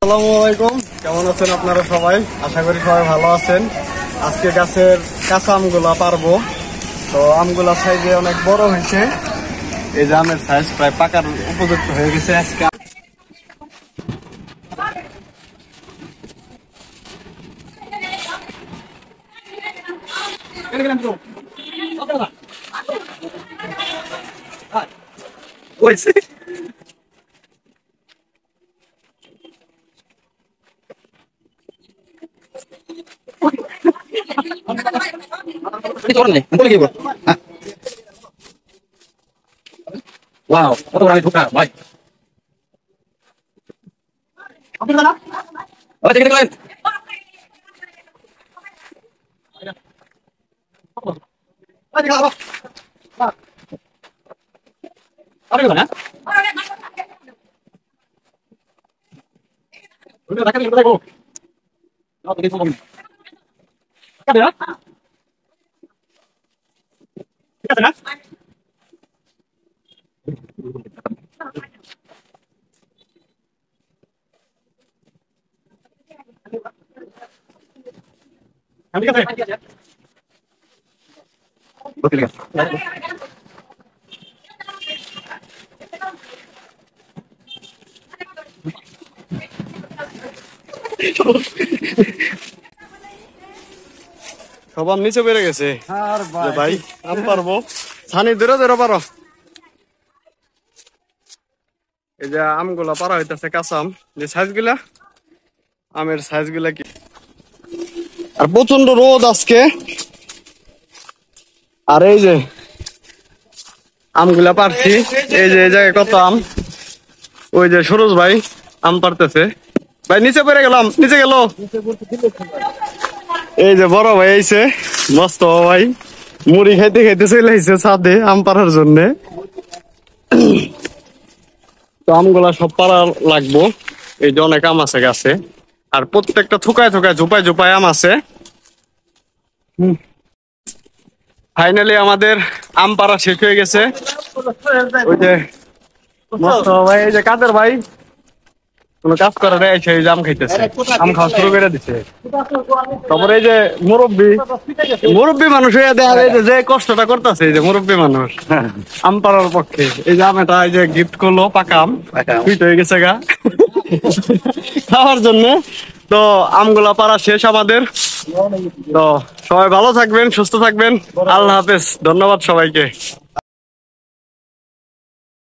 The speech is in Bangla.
আসসালামু আলাইকুম, কেমন আছেন আপনারা সবাই? আশা করি সবাই ভালো আছেন। আজকে গাছের কাঁচা আমগুলা পারবো। তো আমগুলা সাইজে অনেক বড় হয়েছে। এই যে আমের সাইজ প্রায় পাকার উপযুক্ত হয়ে গেছে আজকে। Wow, kau orang itu kan, baik. Oh, cek lain. Apa itu kan? Udah tak ada lagi. Oh, tadi sebelum. Ada ya? Ada ya? Kami kata. Betul kan? সব আম নিচে বেড়ে গেছে। ভাই আম পারবো, ছানি ধরে ধরে পারো। এই যে আমগুলা পারা হইতেছে কাঁচা আম, যে সাইজ গুলা আমের সাইজ গুলা কি। আর প্রচন্ড রোদ আজকে। আর এই যে আমগুলা পারছি, এই যে এই জায়গায় কত আম। ওই যে সরোজ ভাই আম পারতেছে। ভাই নিচে পড়ে গেলাম, নিচে গেল। এই যে বড় ভাই আইছে, মস্ত ভাই মুড়ি খাইতে খাইতে চলে আইছে ছাদে আম পাড়ার জন্য। তো আমগুলা সব পাড়া লাগবো। এই যে অনেক আম আছে গাছে, আর প্রত্যেকটা থুকায় থুকায় ঝোপায় ঝোপায় আম আছে। ফাইনালি আমাদের আম পাড়া শেষ হয়ে গেছে। ওই যে মস্ত ভাই, এই যে কাদের ভাই কোন কাজ করে দেয়, সেই আম খাইতেছে, আম খাওয়া শুরু করে দিচ্ছে। তারপরে এই যে মুরব্বী মানুষ হয়ে দেয়, যে কষ্টটা করতেছে, এই যে মুরব্বী মানুষ আম পাড়ার পক্ষে। এই যে আম এটা এই যে গিফট করলো, পাকা আম সুইট হয়ে গেছে গা খাওয়ার জন্য। তো আমগুলা পাড়া শেষ আমাদের। তো সবাই ভালো থাকবেন, সুস্থ থাকবেন। আল্লাহ হাফেজ, ধন্যবাদ সবাইকে।